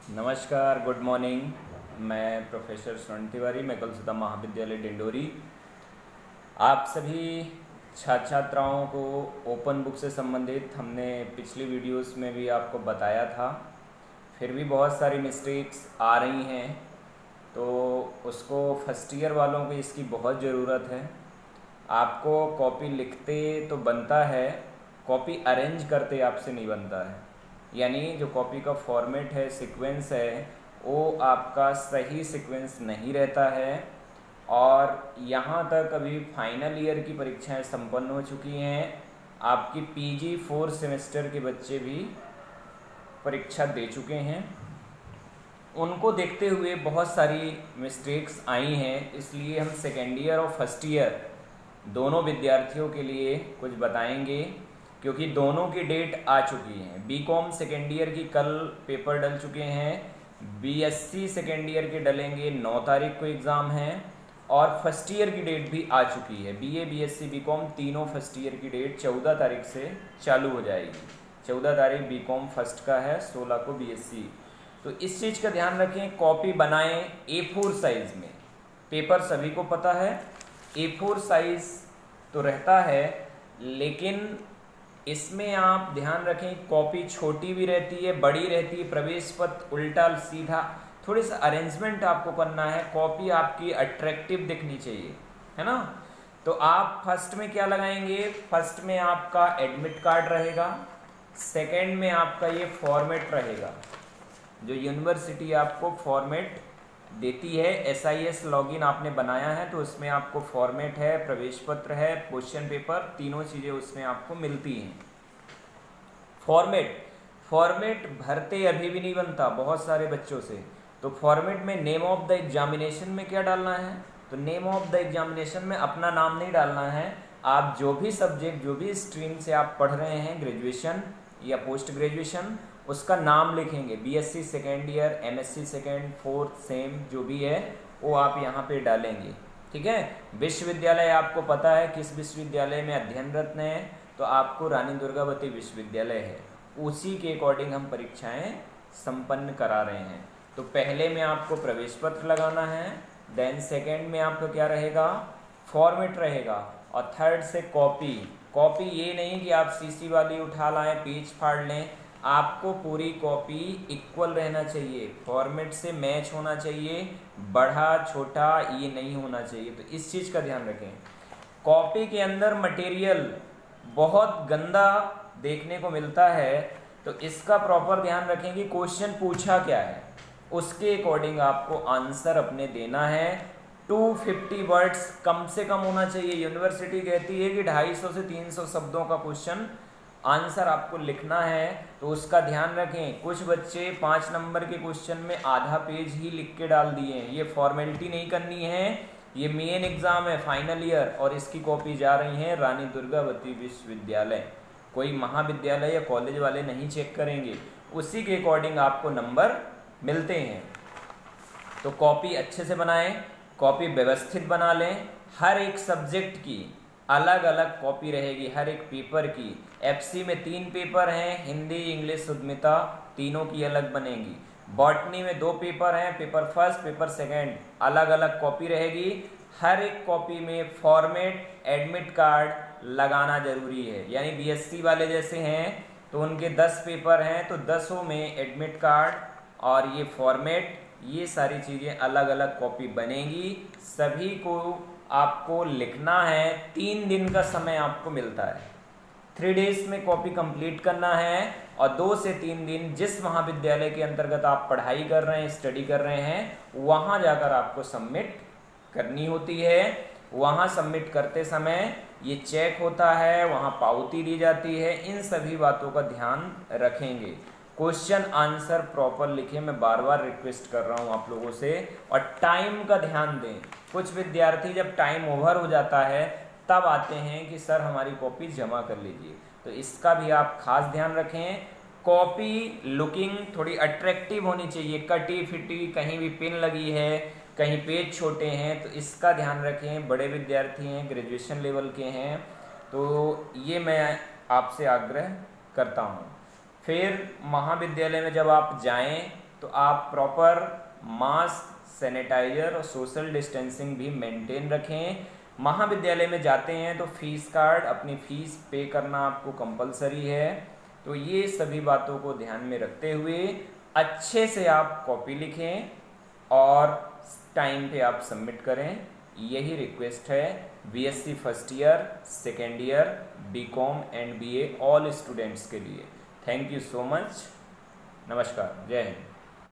नमस्कार, good morning. मैं professor स्वर्ण तिवारी, मैं कलसुता महाविद्यालय डिंडोरी। आप सभी छात्र छात्राओं को ओपन बुक से संबंधित हमने पिछली वीडियोस में भी आपको बताया था। फिर भी बहुत सारी मिस्टेक्स आ रही हैं, तो उसको फर्स्ट ईयर वालों को इसकी बहुत ज़रूरत है। आपको कॉपी लिखते तो बनता है, कॉपी अरेंज करते आपसे नहीं बनता है। यानी जो कॉपी का फॉर्मेट है, सीक्वेंस है, वो आपका सही सीक्वेंस नहीं रहता है। और यहाँ तक अभी फाइनल ईयर की परीक्षाएं संपन्न हो चुकी हैं। आपकी पीजी 4 सेमेस्टर के बच्चे भी परीक्षा दे चुके हैं। उनको देखते हुए बहुत सारी मिस्टेक्स आई हैं, इसलिए हम सेकेंड ईयर और फर्स्ट ईयर दोनों विद्यार्थियों के लिए कुछ बताएंगे, क्योंकि दोनों की डेट आ चुकी है। बीकॉम सेकेंड ईयर की कल पेपर डल चुके हैं, बीएससी सेकेंड ईयर के डलेंगे 9 तारीख को एग्ज़ाम है, और फर्स्ट ईयर की डेट भी आ चुकी है। बीए, बीएससी, बीकॉम तीनों फर्स्ट ईयर की डेट 14 तारीख से चालू हो जाएगी। 14 तारीख बीकॉम फर्स्ट का है, 16 को बीएससी। तो इस चीज़ का ध्यान रखें, कॉपी बनाएं A4 साइज़ में। पेपर सभी को पता है A4 साइज़ तो रहता है, लेकिन इसमें आप ध्यान रखें कॉपी छोटी भी रहती है, बड़ी रहती है, प्रवेश पत्र उल्टा सीधा, थोड़ी सा अरेंजमेंट आपको करना है। कॉपी आपकी अट्रैक्टिव दिखनी चाहिए, है ना। तो आप फर्स्ट में क्या लगाएंगे? फर्स्ट में आपका एडमिट कार्ड रहेगा, सेकंड में आपका ये फॉर्मेट रहेगा, जो यूनिवर्सिटी आपको फॉर्मेट देती है। SIS लॉगिन आपने बनाया है तो उसमें आपको फॉर्मेट है, प्रवेश पत्र है, क्वेश्चन पेपर, तीनों चीज़ें उसमें आपको मिलती हैं। फॉर्मेट भरते अभी भी नहीं बनता बहुत सारे बच्चों से। तो फॉर्मेट में नेम ऑफ द एग्जामिनेशन में क्या डालना है? तो नेम ऑफ द एग्जामिनेशन में अपना नाम नहीं डालना है। आप जो भी सब्जेक्ट, जो भी स्ट्रीम से आप पढ़ रहे हैं, ग्रेजुएशन या पोस्ट ग्रेजुएशन, उसका नाम लिखेंगे। BSc second year, MSc second, fourth, same जो भी है वो आप यहाँ पे डालेंगे, ठीक है। विश्वविद्यालय आपको पता है किस विश्वविद्यालय में अध्ययनरत हैं, तो आपको रानी दुर्गावती विश्वविद्यालय है, उसी के अकॉर्डिंग हम परीक्षाएं संपन्न करा रहे हैं। तो पहले में आपको प्रवेश पत्र लगाना है, देन सेकेंड में आपका क्या रहेगा? फॉर्मेट रहेगा, और थर्ड से कॉपी ये नहीं कि आप सीसी वाली उठा लाएं, पेज फाड़ लें। आपको पूरी कॉपी इक्वल रहना चाहिए, फॉर्मेट से मैच होना चाहिए, बड़ा छोटा ये नहीं होना चाहिए। तो इस चीज़ का ध्यान रखें। कॉपी के अंदर मटेरियल बहुत गंदा देखने को मिलता है, तो इसका प्रॉपर ध्यान रखें कि क्वेश्चन पूछा क्या है, उसके अकॉर्डिंग आपको आंसर अपने देना है। 250 वर्ड्स कम से कम होना चाहिए। यूनिवर्सिटी कहती है कि 250 से 300 शब्दों का क्वेश्चन आंसर आपको लिखना है, तो उसका ध्यान रखें। कुछ बच्चे 5 नंबर के क्वेश्चन में आधा पेज ही लिख के डाल दिए हैं। ये फॉर्मेलिटी नहीं करनी है, ये मेन एग्जाम है फाइनल ईयर, और इसकी कॉपी जा रही है रानी दुर्गावती विश्वविद्यालय। कोई महाविद्यालय या कॉलेज वाले नहीं चेक करेंगे, उसी के अकॉर्डिंग आपको नंबर मिलते हैं। तो कॉपी अच्छे से बनाएं, कॉपी व्यवस्थित बना लें। हर एक सब्जेक्ट की अलग अलग कॉपी रहेगी, हर एक पेपर की। एफसी में 3 पेपर हैं, हिंदी, इंग्लिश, उद्यमिता, तीनों की अलग बनेगी। बॉटनी में 2 पेपर हैं, पेपर फर्स्ट, पेपर सेकंड, अलग अलग कॉपी रहेगी। हर एक कॉपी में फॉर्मेट, एडमिट कार्ड लगाना जरूरी है। यानी बीएससी वाले जैसे हैं तो उनके 10 पेपर हैं, तो 10 में एडमिट कार्ड और ये फॉर्मेट, ये सारी चीज़ें अलग अलग कॉपी बनेगी। सभी को आपको लिखना है। 3 दिन का समय आपको मिलता है, 3 डेज में कॉपी कंप्लीट करना है, और 2 से 3 दिन जिस महाविद्यालय के अंतर्गत आप पढ़ाई कर रहे हैं, स्टडी कर रहे हैं, वहाँ जाकर आपको सबमिट करनी होती है। वहाँ सबमिट करते समय ये चेक होता है, वहाँ पावती दी जाती है। इन सभी बातों का ध्यान रखेंगे। क्वेश्चन आंसर प्रॉपर लिखें, मैं बार बार रिक्वेस्ट कर रहा हूँ आप लोगों से। और टाइम का ध्यान दें। कुछ विद्यार्थी जब टाइम ओवर हो जाता है तब आते हैं कि सर हमारी कॉपी जमा कर लीजिए, तो इसका भी आप खास ध्यान रखें। कॉपी लुकिंग थोड़ी अट्रैक्टिव होनी चाहिए, कटी फिटी, कहीं भी पिन लगी है, कहीं पेज छोटे हैं, तो इसका ध्यान रखें। बड़े विद्यार्थी हैं, ग्रेजुएशन लेवल के हैं, तो ये मैं आपसे आग्रह करता हूँ। फिर महाविद्यालय में जब आप जाएं तो आप प्रॉपर मास्क, सैनिटाइजर और सोशल डिस्टेंसिंग भी मेंटेन रखें। महाविद्यालय में जाते हैं तो फीस कार्ड, अपनी फीस पे करना आपको कंपलसरी है। तो ये सभी बातों को ध्यान में रखते हुए अच्छे से आप कॉपी लिखें और टाइम पे आप सबमिट करें, यही रिक्वेस्ट है BSc first year, second year, BCom and BA all students के लिए। Thank you so much. नमस्कार, जय हिंद।